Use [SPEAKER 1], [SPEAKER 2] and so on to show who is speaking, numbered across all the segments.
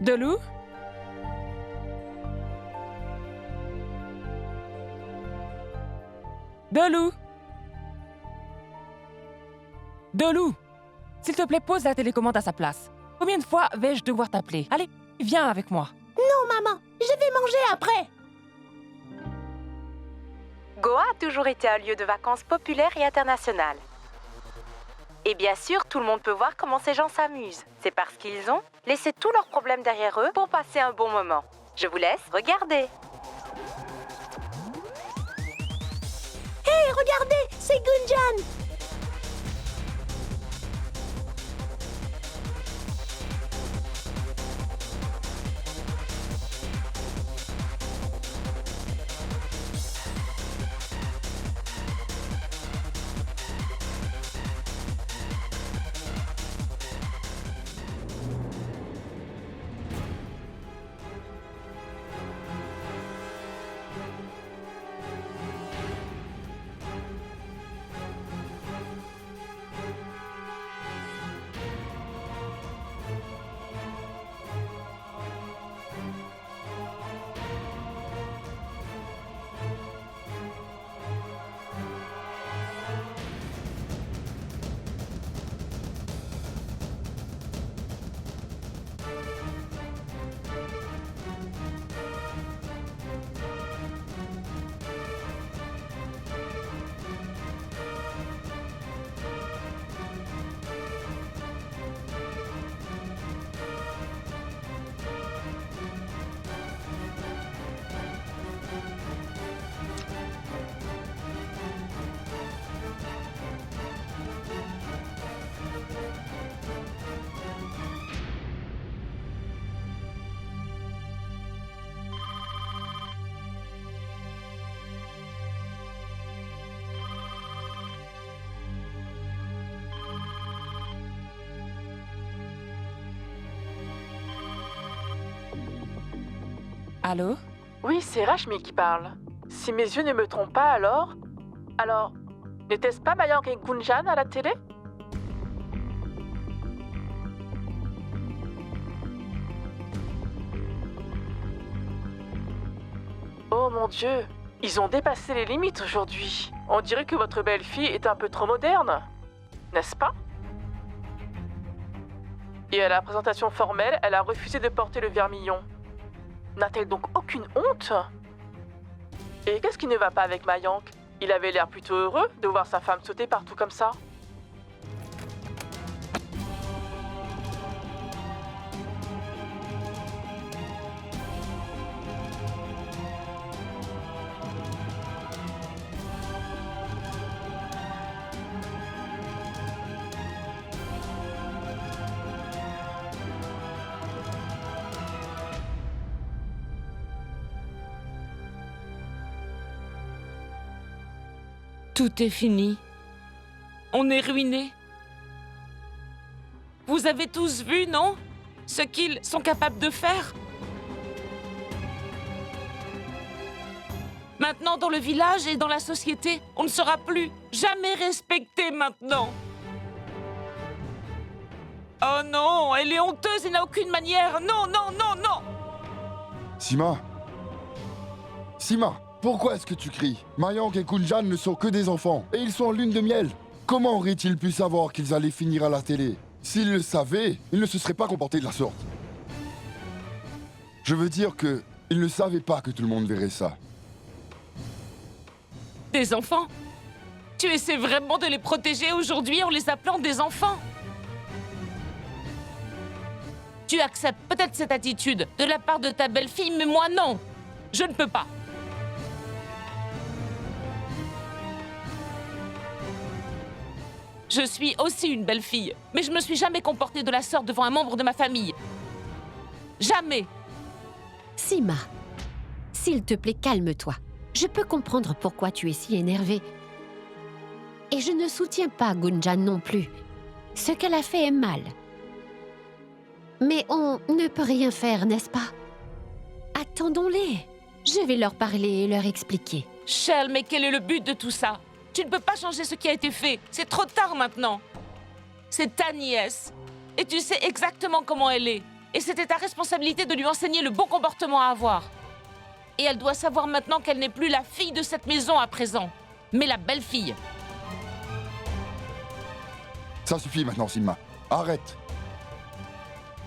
[SPEAKER 1] Dolou? Dolou? Dolou! S'il te plaît, pose la télécommande à sa place. Combien de fois vais-je devoir t'appeler? Allez, viens avec moi.
[SPEAKER 2] Non, maman, je vais manger après.
[SPEAKER 3] Goa a toujours été un lieu de vacances populaire et international. Et bien sûr, tout le monde peut voir comment ces gens s'amusent. C'est parce qu'ils ont laissé tous leurs problèmes derrière eux pour passer un bon moment. Je vous laisse regarder.
[SPEAKER 2] Hé, regardez, c'est Gunjan.
[SPEAKER 1] Allô?
[SPEAKER 4] Oui, c'est Rashmi qui parle. Si mes yeux ne me trompent pas alors... Alors, n'était-ce pas Mayank et Gunjan à la télé? Oh mon Dieu, ils ont dépassé les limites aujourd'hui. On dirait que votre belle-fille est un peu trop moderne, n'est-ce pas? Et à la présentation formelle, elle a refusé de porter le vermillon. N'a-t-elle donc aucune honte? Et qu'est-ce qui ne va pas avec Mayank? Il avait l'air plutôt heureux de voir sa femme sauter partout comme ça.
[SPEAKER 1] Tout est fini. On est ruinés. Vous avez tous vu, non? Ce qu'ils sont capables de faire? Maintenant, dans le village et dans la société, on ne sera plus jamais respecté maintenant. Oh non, elle est honteuse et n'a aucune manière. Non, non, non, non!
[SPEAKER 5] Sima! Sima! Pourquoi est-ce que tu cries? Mayank et Gunjan ne sont que des enfants, et ils sont en lune de miel. Comment auraient-ils pu savoir qu'ils allaient finir à la télé? S'ils le savaient, ils ne se seraient pas comportés de la sorte. Je veux dire que ils ne savaient pas que tout le monde verrait ça.
[SPEAKER 1] Des enfants? Tu essaies vraiment de les protéger aujourd'hui en les appelant des enfants? Tu acceptes peut-être cette attitude de la part de ta belle-fille, mais moi non. Je ne peux pas. Je suis aussi une belle-fille, mais je me suis jamais comportée de la sorte devant un membre de ma famille. Jamais.
[SPEAKER 2] Sima, s'il te plaît, calme-toi. Je peux comprendre pourquoi tu es si énervée. Et je ne soutiens pas Gunjan non plus. Ce qu'elle a fait est mal. Mais on ne peut rien faire, n'est-ce pas? Attendons-les. Je vais leur parler et leur expliquer.
[SPEAKER 1] Shell, mais quel est le but de tout ça? Tu ne peux pas changer ce qui a été fait. C'est trop tard maintenant. C'est ta nièce. Et tu sais exactement comment elle est. Et c'était ta responsabilité de lui enseigner le bon comportement à avoir. Et elle doit savoir maintenant qu'elle n'est plus la fille de cette maison à présent, mais la belle-fille.
[SPEAKER 5] Ça suffit maintenant, Sima. Arrête.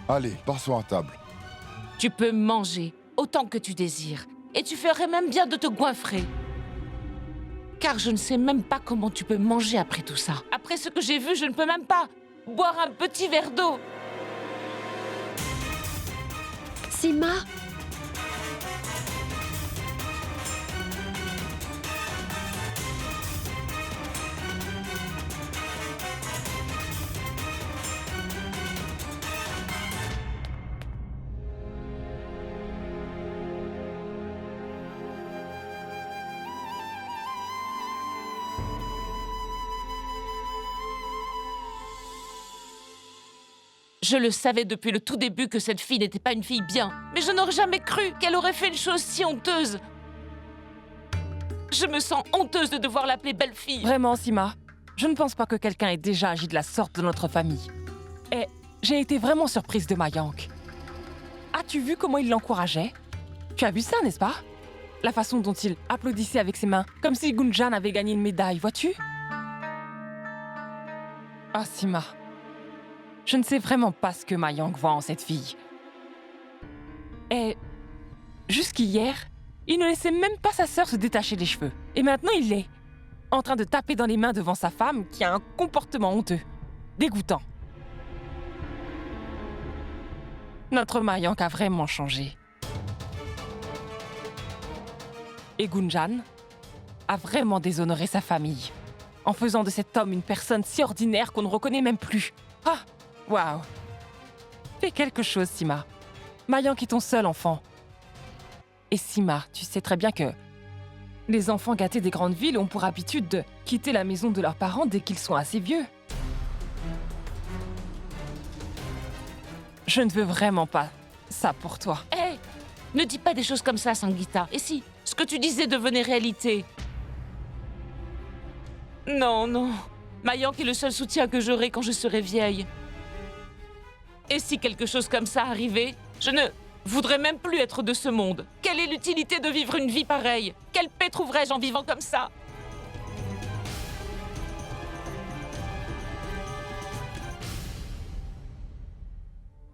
[SPEAKER 5] Allez, passons à table.
[SPEAKER 1] Tu peux manger autant que tu désires. Et tu ferais même bien de te goinfrer. Car je ne sais même pas comment tu peux manger après tout ça. Après ce que j'ai vu, je ne peux même pas boire un petit verre d'eau.
[SPEAKER 2] Sima,
[SPEAKER 1] Je le savais depuis le tout début que cette fille n'était pas une fille bien. Mais je n'aurais jamais cru qu'elle aurait fait une chose si honteuse. Je me sens honteuse de devoir l'appeler belle-fille.
[SPEAKER 6] Vraiment, Sima, je ne pense pas que quelqu'un ait déjà agi de la sorte dans notre famille. Et j'ai été vraiment surprise de Mayank. As-tu vu comment il l'encourageait? Tu as vu ça, n'est-ce pas? La façon dont il applaudissait avec ses mains, comme si Gunjan avait gagné une médaille, vois-tu? Ah, Sima, je ne sais vraiment pas ce que Mayank voit en cette fille. Et jusqu'hier, il ne laissait même pas sa sœur se détacher les cheveux. Et maintenant, il est en train de taper dans les mains devant sa femme qui a un comportement honteux, dégoûtant. Notre Mayank a vraiment changé. Et Gunjan a vraiment déshonoré sa famille, en faisant de cet homme une personne si ordinaire qu'on ne reconnaît même plus. Ah, waouh! Fais quelque chose, Sima. Mayank est ton seul enfant. Et Sima, tu sais très bien que les enfants gâtés des grandes villes ont pour habitude de quitter la maison de leurs parents dès qu'ils sont assez vieux. Je ne veux vraiment pas ça pour toi.
[SPEAKER 1] Hé, ne dis pas des choses comme ça, Sangeeta. Et si ce que tu disais devenait réalité? Non, non. Mayank est le seul soutien que j'aurai quand je serai vieille. Et si quelque chose comme ça arrivait, je ne voudrais même plus être de ce monde. Quelle est l'utilité de vivre une vie pareille? Quelle paix trouverais-je en vivant comme ça?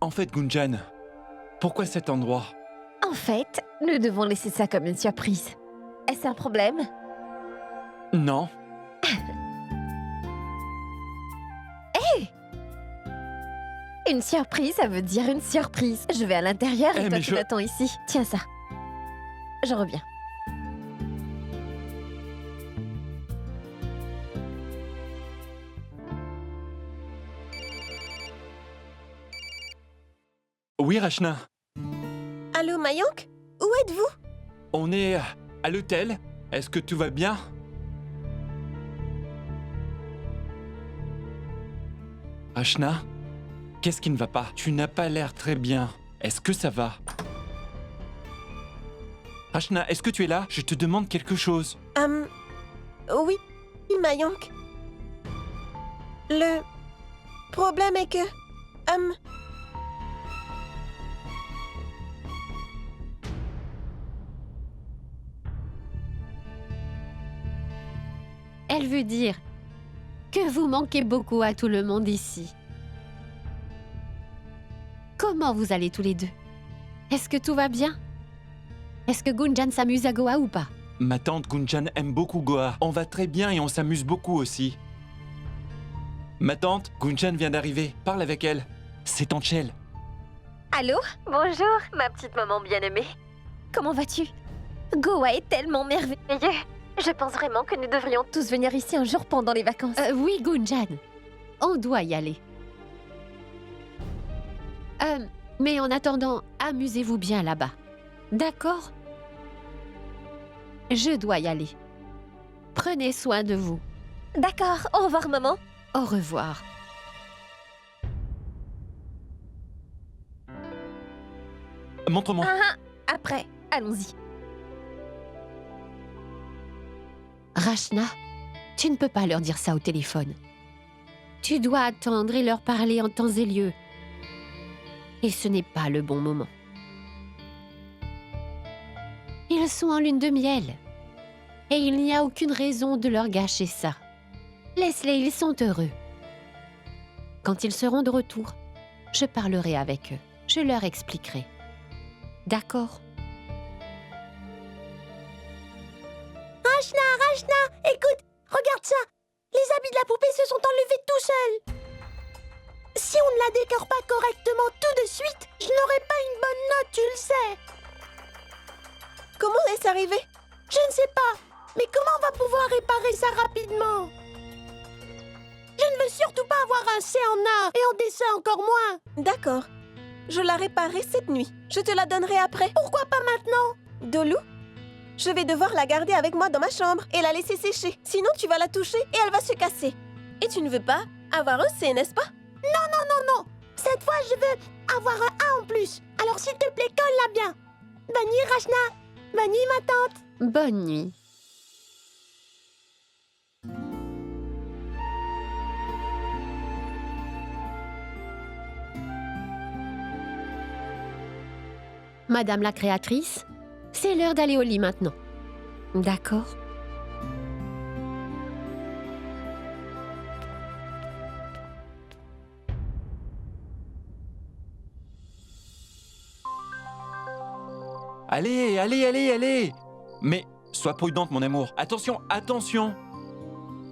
[SPEAKER 7] En fait, Gunjan, pourquoi cet endroit?
[SPEAKER 8] En fait, nous devons laisser ça comme une surprise. Est-ce un problème?
[SPEAKER 7] Non.
[SPEAKER 8] Une surprise, ça veut dire une surprise. Je vais à l'intérieur et toi
[SPEAKER 7] mais
[SPEAKER 8] tu m'attends ici. Tiens ça. Je reviens.
[SPEAKER 7] Oui, Rachna,
[SPEAKER 8] Allô, Mayank? Où êtes-vous?
[SPEAKER 7] on est à l'hôtel. Est-ce que tout va bien? Rachna, qu'est-ce qui ne va pas? Tu n'as pas l'air très bien. Est-ce que ça va? Rachna, est-ce que tu es là? Je te demande quelque chose.
[SPEAKER 8] Oui, Mayank. Le problème est que...
[SPEAKER 2] elle veut dire que vous manquez beaucoup à tout le monde ici. Comment vous allez tous les deux? Est-ce que tout va bien? Est-ce que Gunjan s'amuse à Goa ou pas?
[SPEAKER 7] Ma tante Gunjan aime beaucoup Goa. On va très bien et on s'amuse beaucoup aussi. Ma tante Gunjan vient d'arriver. Parle avec elle. C'est tante Shell.
[SPEAKER 8] Allô? Bonjour, ma petite maman bien-aimée. Comment vas-tu? Goa est tellement merveilleux. Je pense vraiment que nous devrions tous venir ici un jour pendant les vacances.
[SPEAKER 2] Oui, Gunjan. On doit y aller. Mais en attendant, amusez-vous bien là-bas. D'accord? Je dois y aller. Prenez soin de vous.
[SPEAKER 8] D'accord, au revoir maman.
[SPEAKER 2] Au revoir.
[SPEAKER 7] Montre-moi.
[SPEAKER 8] Après, allons-y.
[SPEAKER 2] Rachna, tu ne peux pas leur dire ça au téléphone. Tu dois attendre et leur parler en temps et lieu. Et ce n'est pas le bon moment. Ils sont en lune de miel. Et il n'y a aucune raison de leur gâcher ça. Laisse-les, ils sont heureux. Quand ils seront de retour, je parlerai avec eux. Je leur expliquerai. D'accord?
[SPEAKER 9] Rachna, écoute, regarde ça. Les habits de la poupée se sont enlevés tout seuls. Si on ne la décore pas correctement tout de suite, je n'aurai pas une bonne note, tu le sais. Comment est-ce arrivé? Je ne sais pas. Mais comment on va pouvoir réparer ça rapidement? Je ne veux surtout pas avoir un C en art et en dessin encore moins. D'accord. Je la réparerai cette nuit. Je te la donnerai après. Pourquoi pas maintenant? Dolou, je vais devoir la garder avec moi dans ma chambre et la laisser sécher. Sinon, tu vas la toucher et elle va se casser. Et tu ne veux pas avoir un C, n'est-ce pas? Non. Cette fois, je veux avoir un A en plus. Alors, s'il te plaît, colle-la bien. Bonne nuit, Rachna. Bonne nuit, ma tante.
[SPEAKER 2] Bonne nuit. Madame la créatrice, c'est l'heure d'aller au lit maintenant. D'accord?
[SPEAKER 7] Allez. Mais sois prudente, mon amour. Attention.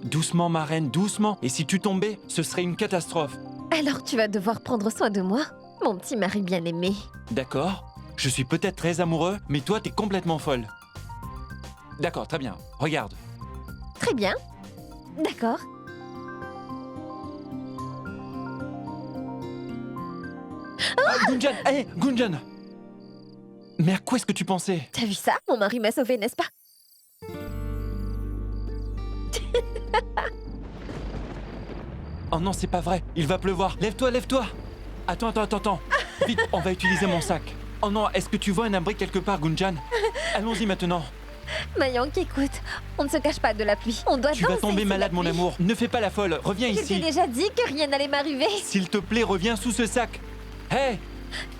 [SPEAKER 7] Doucement, ma reine, doucement. Et si tu tombais, ce serait une catastrophe.
[SPEAKER 8] Alors tu vas devoir prendre soin de moi, mon petit mari bien-aimé.
[SPEAKER 7] D'accord? Je suis peut-être très amoureux, mais toi, t'es complètement folle. D'accord, très bien. Regarde.
[SPEAKER 8] Très bien. D'accord.
[SPEAKER 7] Gunjan! Hé, Gunjan! Mais à quoi est-ce que tu pensais?
[SPEAKER 8] T'as vu ça? Mon mari m'a sauvé, n'est-ce pas?
[SPEAKER 7] Oh non, c'est pas vrai. Il va pleuvoir. Lève-toi. Attends. Vite, on va utiliser mon sac. Oh non, est-ce que tu vois un abri quelque part, Gunjan? Allons-y maintenant.
[SPEAKER 8] Mayank, écoute, on ne se cache pas de la pluie. On doit
[SPEAKER 7] Tu vas
[SPEAKER 8] danser
[SPEAKER 7] tomber
[SPEAKER 8] sous
[SPEAKER 7] malade,
[SPEAKER 8] la
[SPEAKER 7] mon
[SPEAKER 8] pluie.
[SPEAKER 7] amour. Ne fais pas la folle. Reviens
[SPEAKER 8] Je t'ai
[SPEAKER 7] ici.
[SPEAKER 8] déjà dit que rien n'allait m'arriver.
[SPEAKER 7] S'il te plaît, reviens sous ce sac. Hé!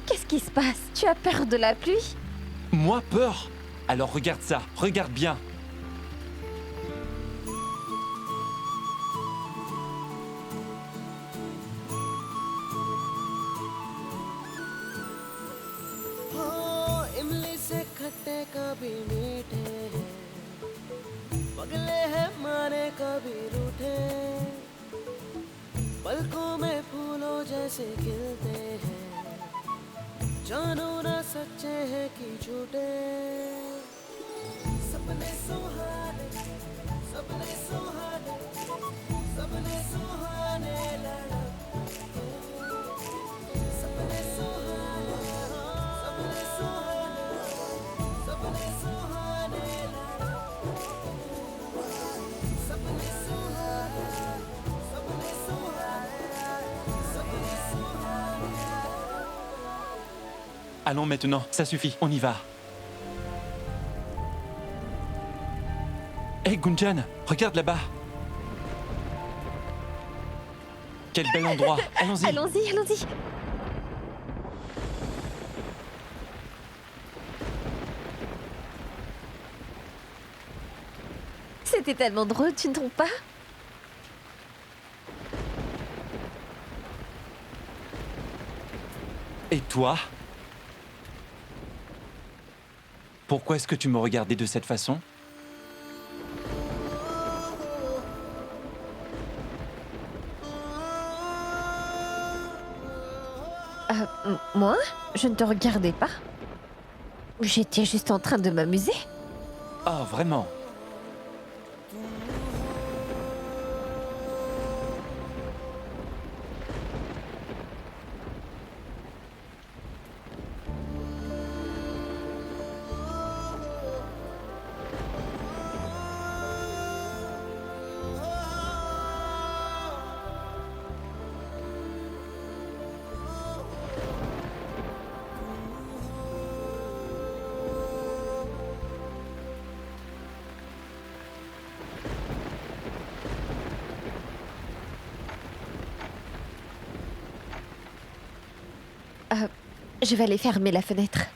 [SPEAKER 8] Qu'est-ce qui se passe? Tu as peur de la pluie?
[SPEAKER 7] Moi, peur? Alors regarde ça. Regarde bien.
[SPEAKER 10] इमली से खट्टे कभी मीठे हैं, पगले हैं मारे कभी रूठे, पलकों में फूलों जैसे खिलते हैं, जानो ना सच्चे हैं कि झूठे, सपने सुहाने सपने सुहाने सपने सुहाने लड़के, सपने सुहाने सपने सुहाने सपने सुहाने लड़के, सपने सुहाने सपने सुहाने सपने सुहाने।
[SPEAKER 7] Allons maintenant, ça suffit, on y va. Hé, Gunjan, regarde là-bas. Quel bel endroit. Allons-y.
[SPEAKER 8] Allons-y. C'était tellement drôle, tu ne trouves pas?
[SPEAKER 7] Et toi? Pourquoi est-ce que tu me regardais de cette façon?
[SPEAKER 8] Moi? Je ne te regardais pas. J'étais juste en train de m'amuser.
[SPEAKER 7] Oh, vraiment?
[SPEAKER 8] Je vais aller fermer la fenêtre.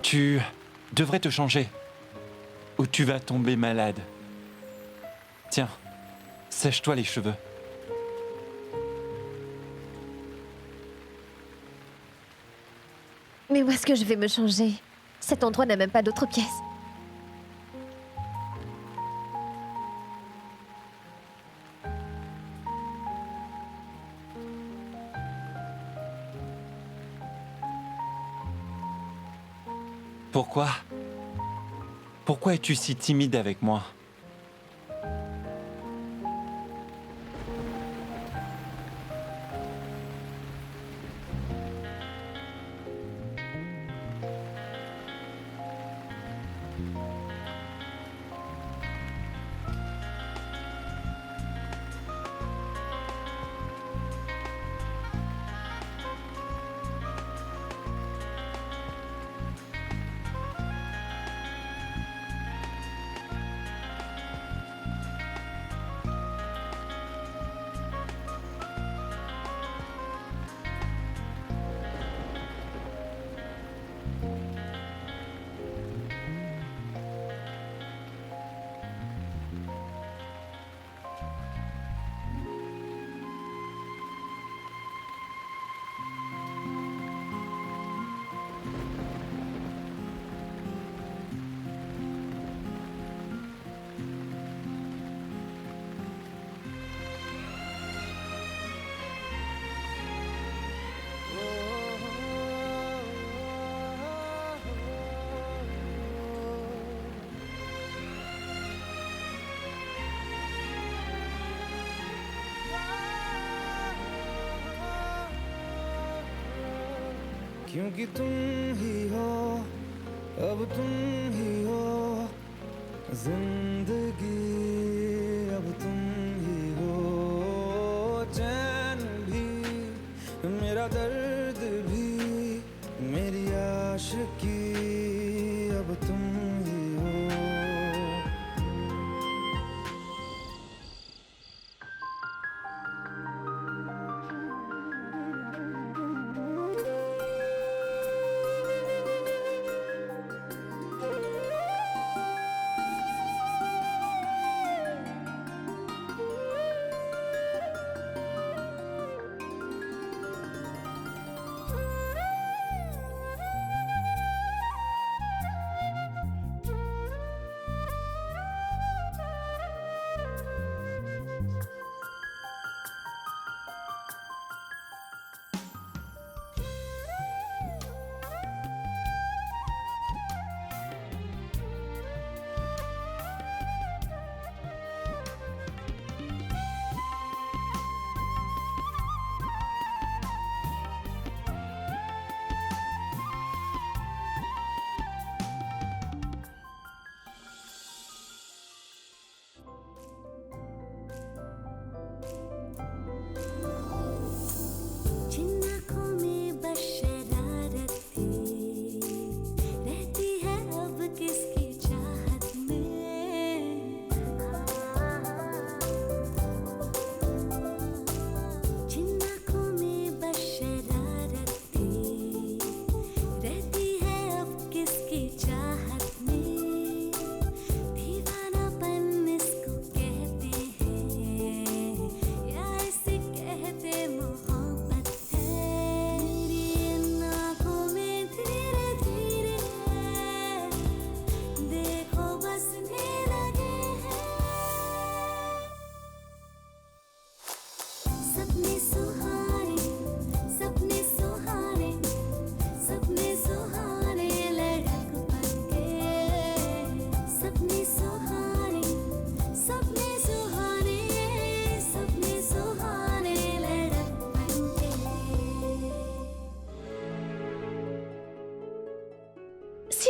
[SPEAKER 7] Tu devrais te changer. Ou tu vas tomber malade. Tiens, sèche-toi les cheveux.
[SPEAKER 8] Mais où est-ce que je vais me changer? Cet endroit n'a même pas d'autres pièces.
[SPEAKER 7] Pourquoi? Pourquoi es-tu si timide avec moi?
[SPEAKER 10] क्योंकि तुम ही हो, अब तुम ही हो जिंदगी, अब तुम ही हो चैन भी, मेरा दर्द भी, मेरी आशिकी, अब तुम ही हो।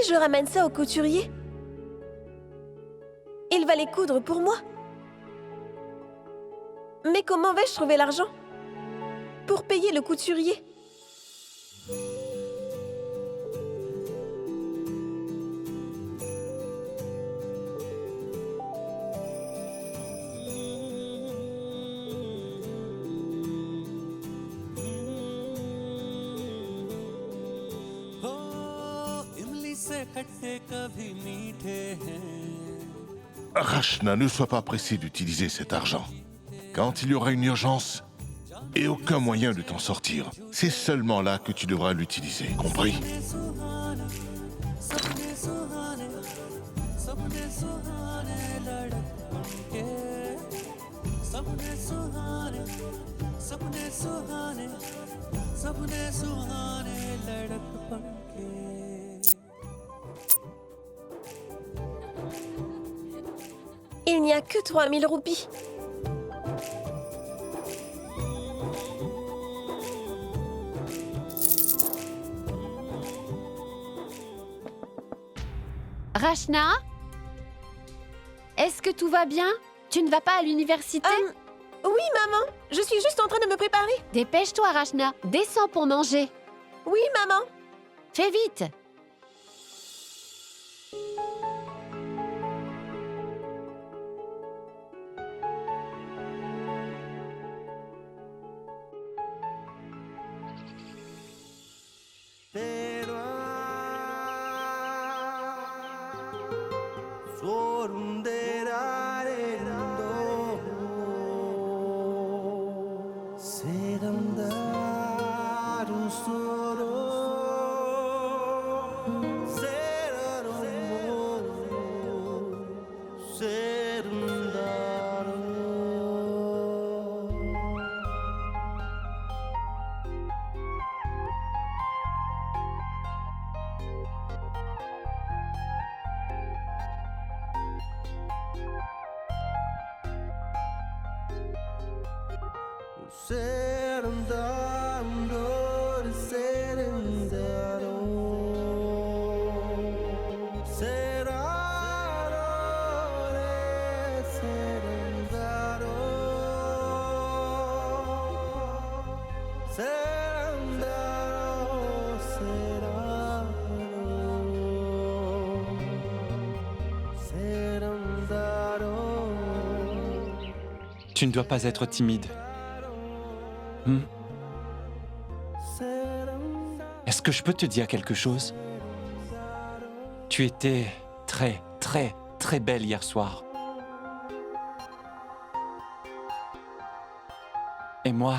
[SPEAKER 9] je ramène ça au couturier, il va les coudre pour moi. Mais comment vais-je trouver l'argent pour payer le couturier?
[SPEAKER 11] Rachna, ne sois pas pressé d'utiliser cet argent. Quand il y aura une urgence et aucun moyen de t'en sortir, c'est seulement là que tu devras l'utiliser, compris?
[SPEAKER 9] Il n'y a que 3000 roupies.
[SPEAKER 2] Rachna? Est-ce que tout va bien? Tu ne vas pas à l'université?
[SPEAKER 9] Oui, maman. Je suis juste en train de me préparer.
[SPEAKER 2] Dépêche-toi, Rachna. Descends pour manger.
[SPEAKER 9] Oui, maman.
[SPEAKER 2] Fais vite.
[SPEAKER 7] Tu ne dois pas être timide. Est-ce que je peux te dire quelque chose? Tu étais très, très, très belle hier soir. Et moi,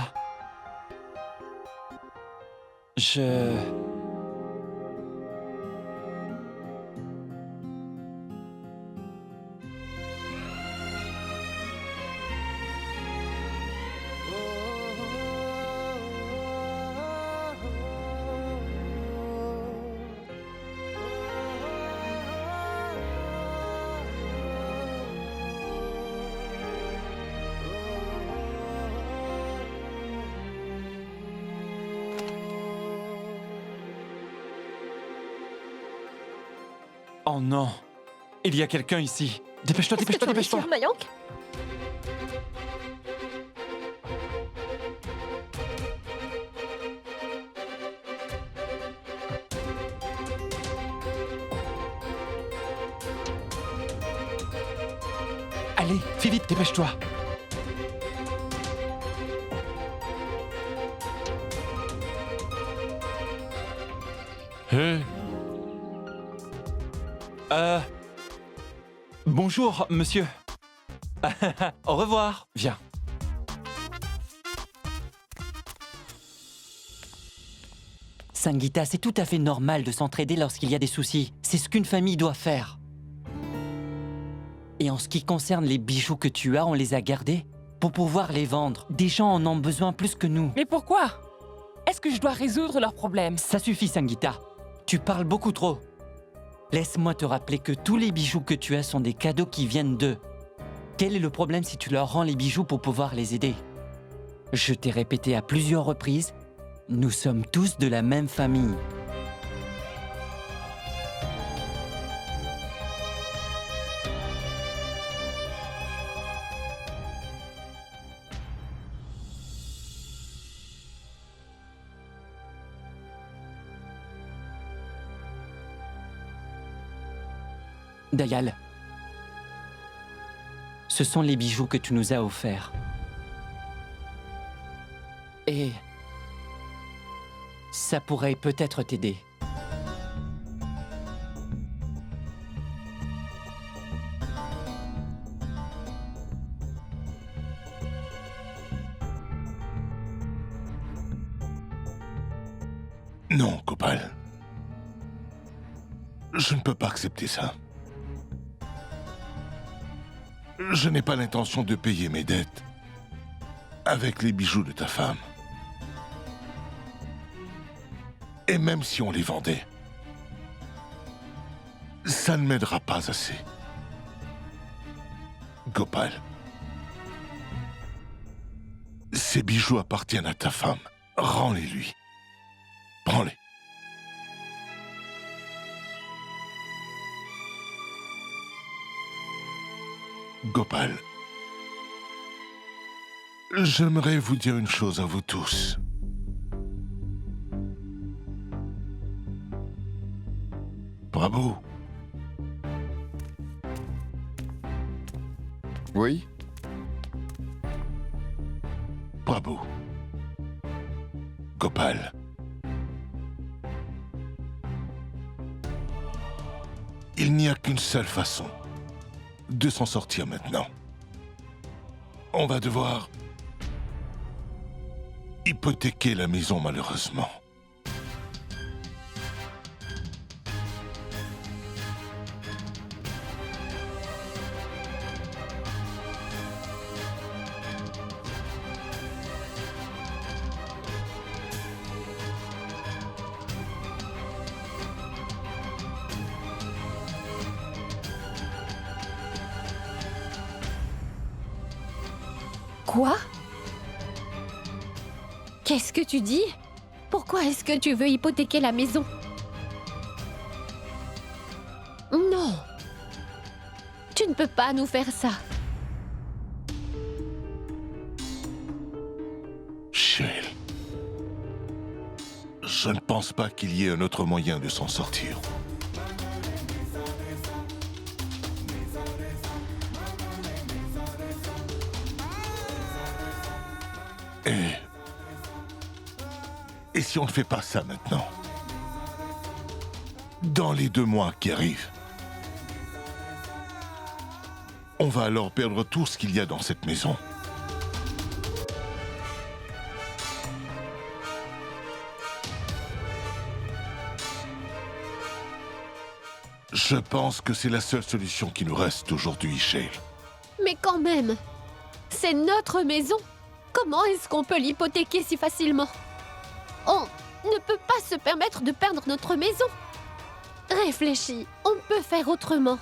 [SPEAKER 7] Oh non! Il y a quelqu'un ici! Dépêche-toi, dépêche-toi, dépêche-toi!
[SPEAKER 8] Mayank?
[SPEAKER 7] Allez, fais vite, dépêche-toi! Hé! Bonjour, monsieur. Au revoir. Viens.
[SPEAKER 12] Sangeeta, c'est tout à fait normal de s'entraider lorsqu'il y a des soucis. C'est ce qu'une famille doit faire. Et en ce qui concerne les bijoux que tu as, on les a gardés pour pouvoir les vendre. Des gens en ont besoin plus que nous.
[SPEAKER 6] Mais pourquoi? Est-ce que je dois résoudre leurs problèmes?
[SPEAKER 12] Ça suffit, Sangeeta. Tu parles beaucoup trop. Laisse-moi te rappeler que tous les bijoux que tu as sont des cadeaux qui viennent d'eux. Quel est le problème si tu leur rends les bijoux pour pouvoir les aider? Je t'ai répété à plusieurs reprises, nous sommes tous de la même famille. Dayal, ce sont les bijoux que tu nous as offerts. Et ça pourrait peut-être t'aider.
[SPEAKER 11] Non, Gopal. Je ne peux pas accepter ça. Je n'ai pas l'intention de payer mes dettes avec les bijoux de ta femme. Et même si on les vendait, ça ne m'aidera pas assez. Gopal, ces bijoux appartiennent à ta femme. Rends-les lui. Prends-les. Gopal, j'aimerais vous dire une chose à vous tous. Bravo.
[SPEAKER 5] Oui?
[SPEAKER 11] Bravo. Gopal. Il n'y a qu'une seule façon de s'en sortir maintenant. On va devoir hypothéquer la maison, malheureusement.
[SPEAKER 2] Quoi? Qu'est-ce que tu dis? Pourquoi est-ce que tu veux hypothéquer la maison? Non! Tu ne peux pas nous faire ça.
[SPEAKER 11] Shale, je ne pense pas qu'il y ait un autre moyen de s'en sortir. Et si on ne fait pas ça maintenant? Dans les 2 mois qui arrivent, on va alors perdre tout ce qu'il y a dans cette maison. Je pense que c'est la seule solution qui nous reste aujourd'hui, Shale.
[SPEAKER 2] Mais quand même, c'est notre maison. Comment est-ce qu'on peut l'hypothéquer si facilement? On ne peut pas se permettre de perdre notre maison. Réfléchis, on peut faire autrement.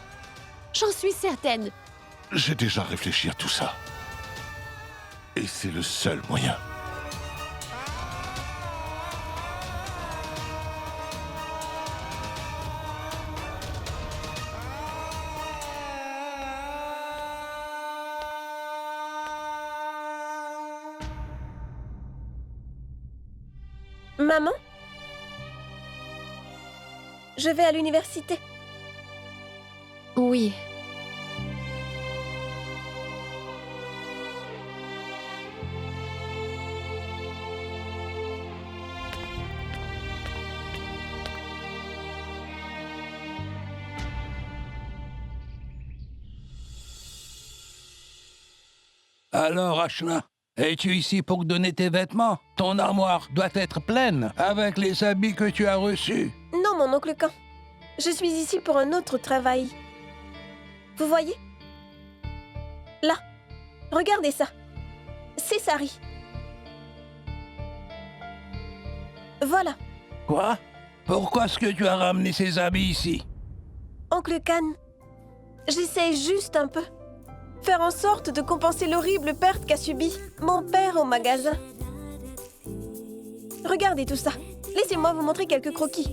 [SPEAKER 2] J'en suis certaine.
[SPEAKER 11] J'ai déjà réfléchi à tout ça. Et c'est le seul moyen.
[SPEAKER 9] Maman? Je vais à l'université.
[SPEAKER 2] Oui.
[SPEAKER 13] Alors, Ashna, es-tu ici pour donner tes vêtements? Ton armoire doit être pleine avec les habits que tu as reçus.
[SPEAKER 9] Non, mon oncle Khan. Je suis ici pour un autre travail. Vous voyez? Là. Regardez ça. C'est Sari. Voilà.
[SPEAKER 13] Quoi? Pourquoi est-ce que tu as ramené ces habits ici?
[SPEAKER 9] Oncle Khan, j'essaie juste un peu. Faire en sorte de compenser l'horrible perte qu'a subie mon père au magasin. Regardez tout ça. Laissez-moi vous montrer quelques croquis.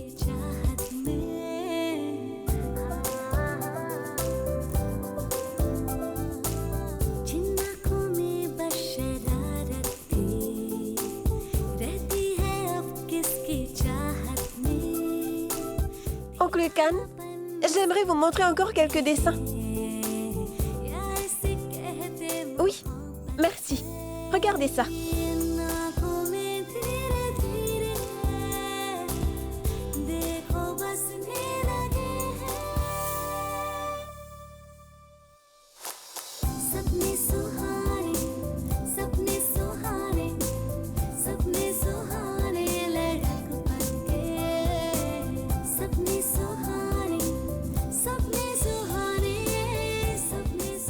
[SPEAKER 9] Oncle Khan, J'aimerais vous montrer encore quelques dessins. Oui, merci. Regardez ça.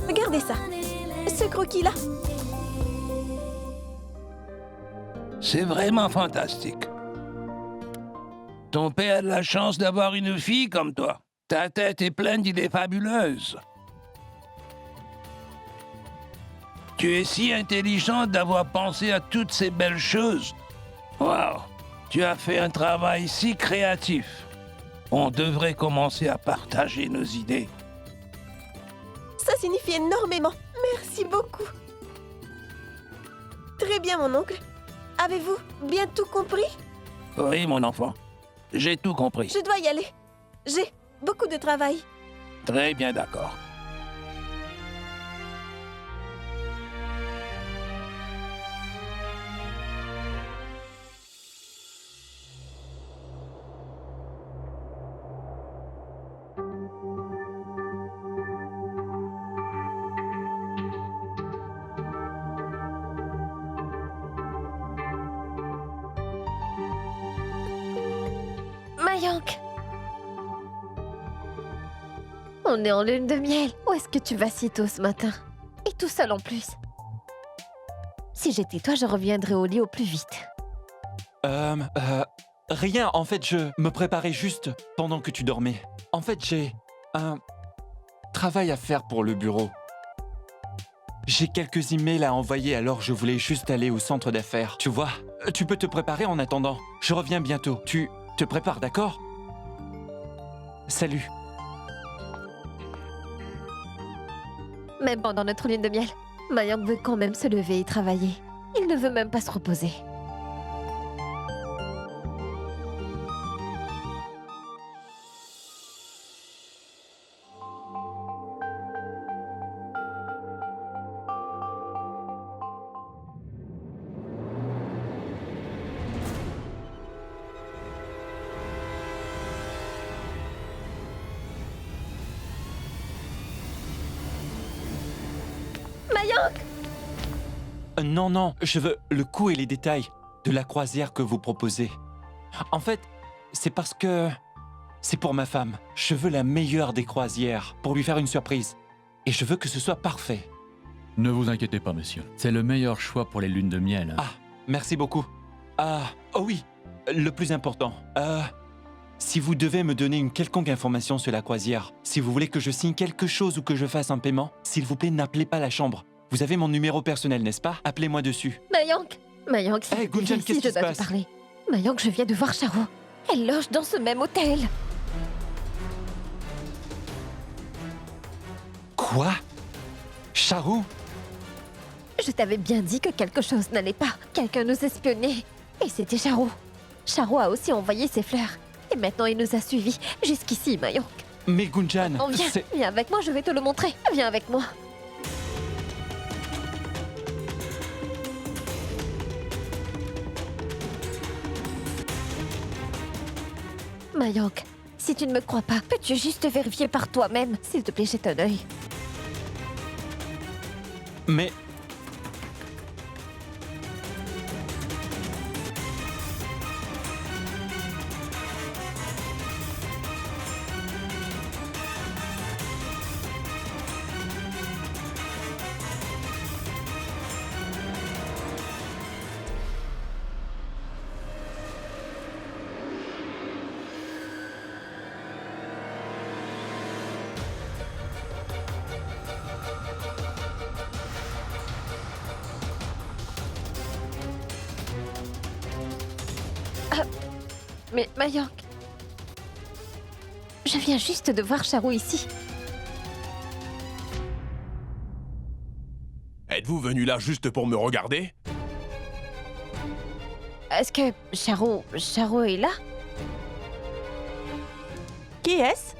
[SPEAKER 9] Regardez ça. Ce croquis-là.
[SPEAKER 13] C'est vraiment fantastique. Ton père a de la chance d'avoir une fille comme toi. Ta tête est pleine d'idées fabuleuses. Tu es si intelligente d'avoir pensé à toutes ces belles choses. Waouh, tu as fait un travail si créatif. On devrait commencer à partager nos idées.
[SPEAKER 9] Ça signifie énormément. Merci beaucoup. Très bien, mon oncle. Avez-vous bien tout compris?
[SPEAKER 13] Oui, mon enfant. J'ai tout compris.
[SPEAKER 9] Je dois y aller. J'ai beaucoup de travail.
[SPEAKER 13] Très bien d'accord.
[SPEAKER 8] Mayank! On est en lune de miel. Où est-ce que tu vas si tôt ce matin? Et tout seul en plus. Si j'étais toi, je reviendrais au lit au plus vite.
[SPEAKER 7] Rien, en fait, je me préparais juste pendant que tu dormais. En fait, j'ai un travail à faire pour le bureau. J'ai quelques emails à envoyer, alors je voulais juste aller au centre d'affaires. Tu vois, tu peux te préparer en attendant. Je reviens bientôt. Tu te prépares, d'accord? Salut.
[SPEAKER 8] Même pendant notre lune de miel, Mayank veut quand même se lever et travailler. Il ne veut même pas se reposer. Mayank!
[SPEAKER 7] Non, je veux le coût et les détails de la croisière que vous proposez. En fait, c'est parce que c'est pour ma femme. Je veux la meilleure des croisières pour lui faire une surprise. Et je veux que ce soit parfait.
[SPEAKER 14] Ne vous inquiétez pas, monsieur. C'est le meilleur choix pour les lunes de miel.
[SPEAKER 7] Ah, merci beaucoup. Oh oui, le plus important. Si vous devez me donner une quelconque information sur la croisière, si vous voulez que je signe quelque chose ou que je fasse un paiement, s'il vous plaît, n'appelez pas la chambre. Vous avez mon numéro personnel, n'est-ce pas? Appelez-moi dessus.
[SPEAKER 8] Mayank! Mayank,
[SPEAKER 7] Hey, Gunjan, qu'est-ce qui se passe?
[SPEAKER 8] Parler. Mayank, je viens de voir Charo. Elle loge dans ce même hôtel.
[SPEAKER 7] Quoi? Charo?
[SPEAKER 8] Je t'avais bien dit que quelque chose n'allait pas. Quelqu'un nous espionnait. Et c'était Charo. Charo a aussi envoyé ses fleurs. Et maintenant, il nous a suivis jusqu'ici, Mayank.
[SPEAKER 7] Mais Gunjan,
[SPEAKER 8] Oh, viens avec moi, je vais te le montrer. Viens avec moi. Mayank, si tu ne me crois pas, peux-tu juste vérifier par toi-même? S'il te plaît, jette un œil.
[SPEAKER 7] Mais...
[SPEAKER 8] Mais Mayank, je viens juste de voir Charo ici.
[SPEAKER 15] Êtes-vous venu là juste pour me regarder?
[SPEAKER 8] Est-ce que Charo est là?
[SPEAKER 9] Qui est-ce?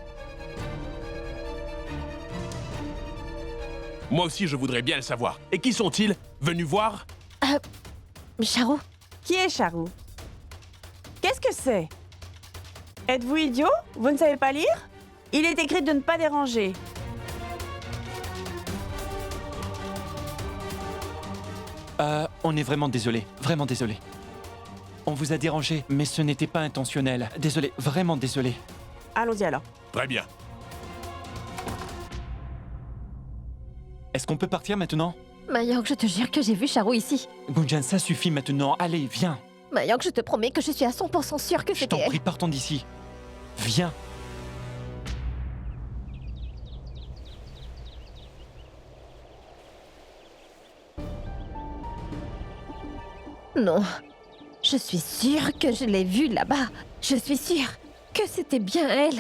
[SPEAKER 15] Moi aussi, je voudrais bien le savoir. Et qui sont-ils? Venus voir?
[SPEAKER 2] Charo,
[SPEAKER 16] Qui est Charou? Qu'est-ce que c'est? Êtes-vous idiot? Vous ne savez pas lire? Il est écrit de ne pas déranger.
[SPEAKER 7] On est vraiment désolé, vraiment désolé. On vous a dérangé, mais ce n'était pas intentionnel. Désolé, vraiment désolé.
[SPEAKER 16] Allons-y alors.
[SPEAKER 15] Très bien.
[SPEAKER 7] Est-ce qu'on peut partir maintenant?
[SPEAKER 8] Mayank, je te jure que j'ai vu Charo ici.
[SPEAKER 7] Gunjan, ça suffit maintenant. Allez, viens.
[SPEAKER 8] Mayank, je te promets que je suis à 100% sûre que
[SPEAKER 7] Je
[SPEAKER 8] c'était
[SPEAKER 7] t'en
[SPEAKER 8] elle.
[SPEAKER 7] prie, partons d'ici. Viens.
[SPEAKER 8] Non. Je suis sûre que je l'ai vue là-bas. Je suis sûre que c'était bien elle.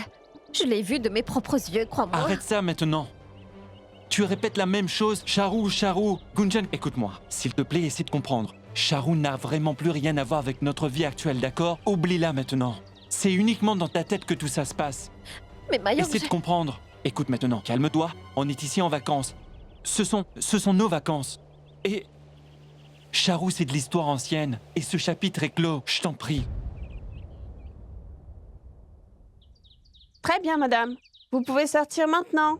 [SPEAKER 8] Je l'ai vue de mes propres yeux, crois-moi.
[SPEAKER 7] Arrête ça maintenant. Tu répètes la même chose. Charou, Charou. Gunjan, écoute-moi. S'il te plaît, essaie de comprendre. Charou n'a vraiment plus rien à voir avec notre vie actuelle, d'accord? Oublie-la maintenant. C'est uniquement dans ta tête que tout ça se passe.
[SPEAKER 8] Mais Mayank,
[SPEAKER 7] Essaie de comprendre. Écoute maintenant, calme-toi. On est ici en vacances. Ce sont nos vacances. Et Charou, c'est de l'histoire ancienne. Et ce chapitre est clos. Je t'en prie.
[SPEAKER 16] Très bien, madame. Vous pouvez sortir maintenant.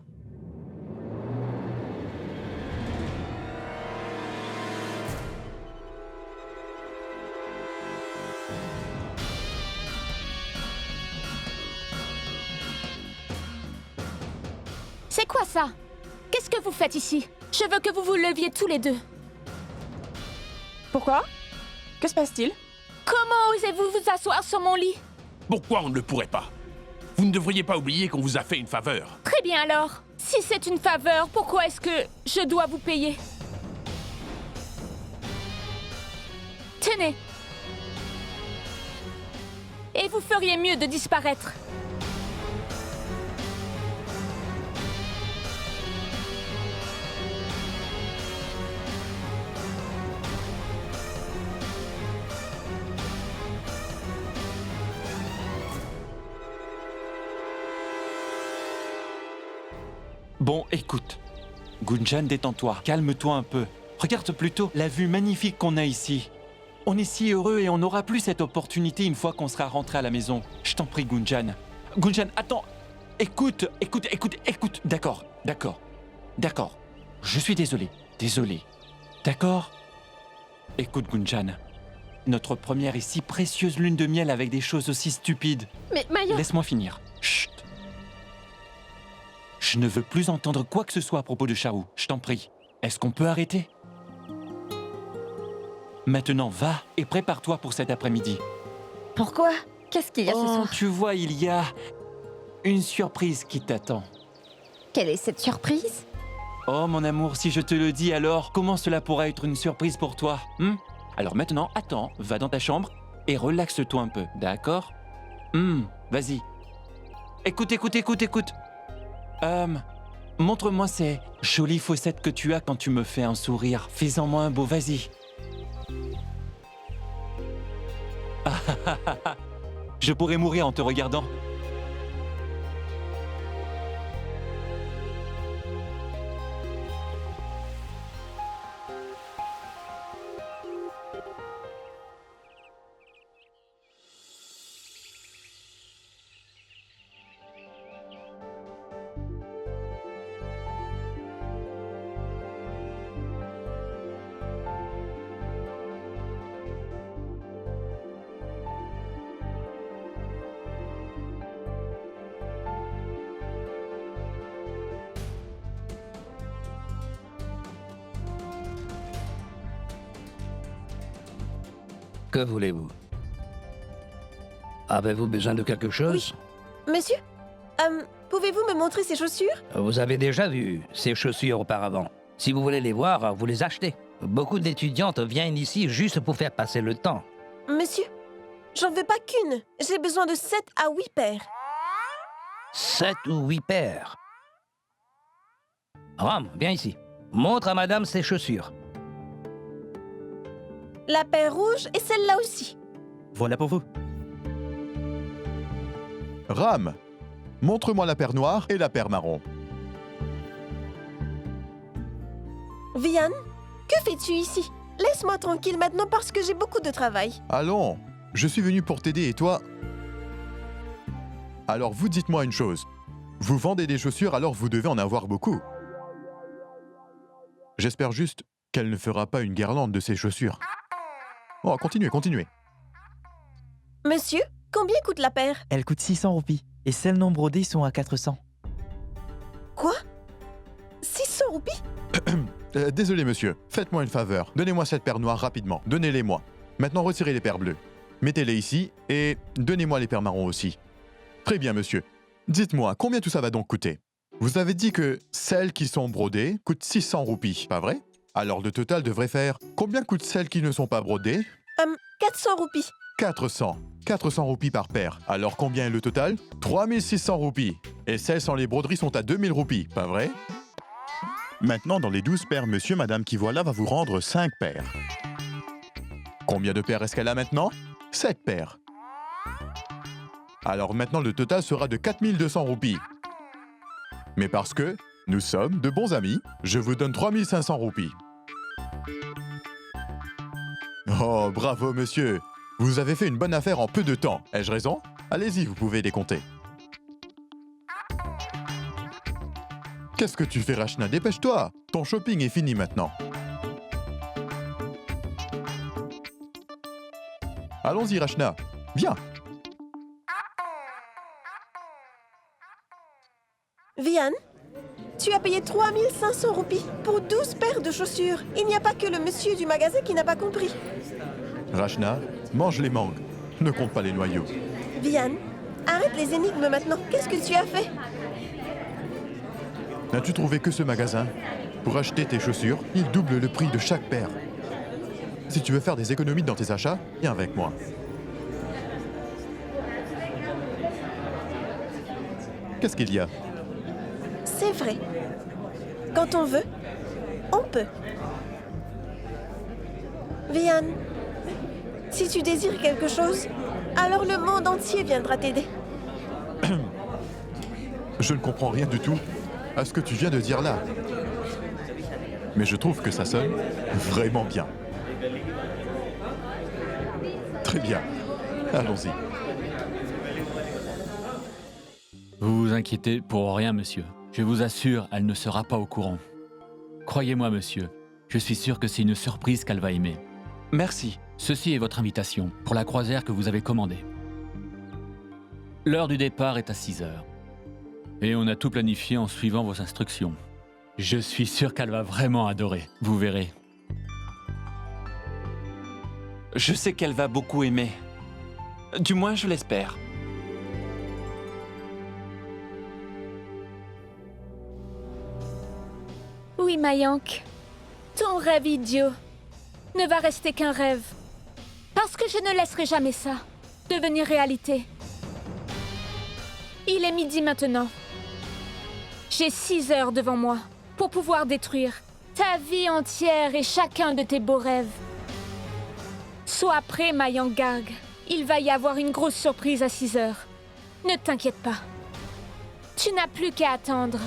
[SPEAKER 17] C'est quoi ça? Qu'est-ce que vous faites ici? Je veux que vous vous leviez tous les deux.
[SPEAKER 16] Pourquoi? Que se passe-t-il?
[SPEAKER 17] Comment osez-vous vous asseoir sur mon lit?
[SPEAKER 15] Pourquoi on ne le pourrait pas? Vous ne devriez pas oublier qu'on vous a fait une faveur.
[SPEAKER 17] Très bien alors. Si c'est une faveur, pourquoi est-ce que je dois vous payer? Tenez. Et vous feriez mieux de disparaître.
[SPEAKER 7] Bon, écoute. Gunjan, détends-toi. Calme-toi un peu. Regarde plutôt la vue magnifique qu'on a ici. On est si heureux et on n'aura plus cette opportunité une fois qu'on sera rentré à la maison. Je t'en prie, Gunjan. Gunjan, attends. Écoute. D'accord. Je suis désolé. D'accord? Écoute, Gunjan. Notre première et si précieuse lune de miel avec des choses aussi stupides.
[SPEAKER 8] Mais Mayank...
[SPEAKER 7] Laisse-moi finir. Chut. Je ne veux plus entendre quoi que ce soit à propos de Charou. Je t'en prie. Est-ce qu'on peut arrêter? Maintenant, va et prépare-toi pour cet après-midi.
[SPEAKER 8] Pourquoi? Qu'est-ce qu'il y a ce soir?
[SPEAKER 7] Tu vois, il y a une surprise qui t'attend.
[SPEAKER 8] Quelle est cette surprise?
[SPEAKER 7] Oh, mon amour, si je te le dis, alors comment cela pourra être une surprise pour toi? Alors maintenant, attends, va dans ta chambre et relaxe-toi un peu, d'accord? Vas-y. Écoute. Montre-moi ces jolies fossettes que tu as quand tu me fais un sourire. Fais-en-moi un beau, vas-y. Je pourrais mourir en te regardant.
[SPEAKER 13] Que voulez-vous? Avez-vous besoin de quelque chose?
[SPEAKER 9] Monsieur, pouvez-vous me montrer ces chaussures?
[SPEAKER 13] Vous avez déjà vu ces chaussures auparavant. Si vous voulez les voir, vous les achetez. Beaucoup d'étudiantes viennent ici juste pour faire passer le temps.
[SPEAKER 9] Monsieur, j'en veux pas qu'une. J'ai besoin de 7 à 8 paires.
[SPEAKER 13] 7 ou 8 paires. Ram, viens ici. Montre à madame ses chaussures.
[SPEAKER 9] La paire rouge et celle-là aussi.
[SPEAKER 18] Voilà pour vous. Ram, montre-moi la paire noire et la paire marron.
[SPEAKER 16] Vian, que fais-tu ici? Laisse-moi tranquille maintenant parce que j'ai beaucoup de travail.
[SPEAKER 18] Allons, je suis venu pour t'aider et toi... Alors vous dites-moi une chose. Vous vendez des chaussures alors vous devez en avoir beaucoup. J'espère juste qu'elle ne fera pas une guirlande de ses chaussures. Oh, continuez, continuez.
[SPEAKER 16] Monsieur, combien coûte la paire?
[SPEAKER 19] Elle coûte 600 roupies et celles non brodées sont à 400.
[SPEAKER 16] Quoi? 600 roupies?
[SPEAKER 18] Désolé monsieur, faites-moi une faveur. Donnez-moi cette paire noire rapidement. Donnez-les-moi. Maintenant retirez les paires bleues. Mettez-les ici et donnez-moi les paires marrons aussi. Très bien monsieur. Dites-moi, combien tout ça va donc coûter? Vous avez dit que celles qui sont brodées coûtent 600 roupies, pas vrai? Alors le total devrait faire... Combien coûtent celles qui ne sont pas brodées?
[SPEAKER 16] 400 roupies.
[SPEAKER 18] 400. 400 roupies par paire. Alors combien est le total? 3600 roupies. Et celles sans les broderies sont à 2000 roupies, pas vrai? Maintenant, dans les 12 paires, monsieur, madame qui voilà va vous rendre 5 paires. Combien de paires est-ce qu'elle a maintenant? 7 paires. Alors maintenant, le total sera de 4200 roupies. Mais parce que nous sommes de bons amis, je vous donne 3500 roupies. Oh, bravo, monsieur. Vous avez fait une bonne affaire en peu de temps. Ai-je raison? Allez-y, vous pouvez les compter. Qu'est-ce que tu fais, Rachna? Dépêche-toi. Ton shopping est fini maintenant. Allons-y, Rachna. Viens.
[SPEAKER 16] Vian, tu as payé 3500 roupies pour 12 paires de chaussures. Il n'y a pas que le monsieur du magasin qui n'a pas compris.
[SPEAKER 18] Rachna, mange les mangues. Ne compte pas les noyaux.
[SPEAKER 16] Vian, arrête les énigmes maintenant. Qu'est-ce que tu as fait?
[SPEAKER 18] N'as-tu trouvé que ce magasin? Pour acheter tes chaussures, il double le prix de chaque paire. Si tu veux faire des économies dans tes achats, viens avec moi. Qu'est-ce qu'il y a?
[SPEAKER 16] C'est vrai. Quand on veut, on peut. Vian, si tu désires quelque chose, alors le monde entier viendra t'aider.
[SPEAKER 18] Je ne comprends rien du tout à ce que tu viens de dire là. Mais je trouve que ça sonne vraiment bien. Très bien. Allons-y.
[SPEAKER 14] Vous vous inquiétez pour rien, monsieur. Je vous assure, elle ne sera pas au courant. Croyez-moi, monsieur, je suis sûr que c'est une surprise qu'elle va aimer.
[SPEAKER 7] Merci.
[SPEAKER 14] Ceci est votre invitation pour la croisière que vous avez commandée. L'heure du départ est à 6 heures. Et on a tout planifié en suivant vos instructions. Je suis sûr qu'elle va vraiment adorer, vous verrez.
[SPEAKER 7] Je sais qu'elle va beaucoup aimer. Du moins, je l'espère.
[SPEAKER 17] Oui, Mayank. Ton rêve idiot ne va rester qu'un rêve. Parce que je ne laisserai jamais ça devenir réalité. Il est midi maintenant. J'ai 6 heures devant moi pour pouvoir détruire ta vie entière et chacun de tes beaux rêves. Sois prêt, Mayank Garg. Il va y avoir une grosse surprise à 6 heures. Ne t'inquiète pas. Tu n'as plus qu'à attendre.